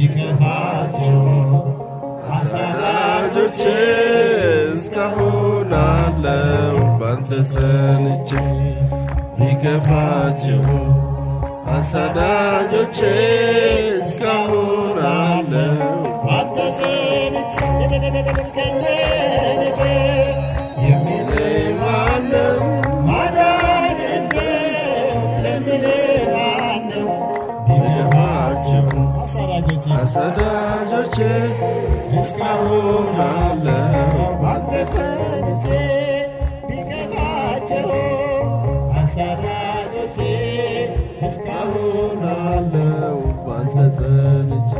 ቢከፋቸው አሳዳጆቼ እስካሁን አለው ባንተ ጸንቼ ቢከፋቸው አሳዳጆቼ እስካሁን አለው ባንተ ጸንቼ የሚለኝ ማነው? ማዳንን የሚለኝ ማነው? ቢከፋቸው አሳዳጆቼ እስካሁን አለው ባንተ ጸንቼ ቢከፋቸው አሳዳጆቼ እስካሁን አለው ባንተ ጸንቼ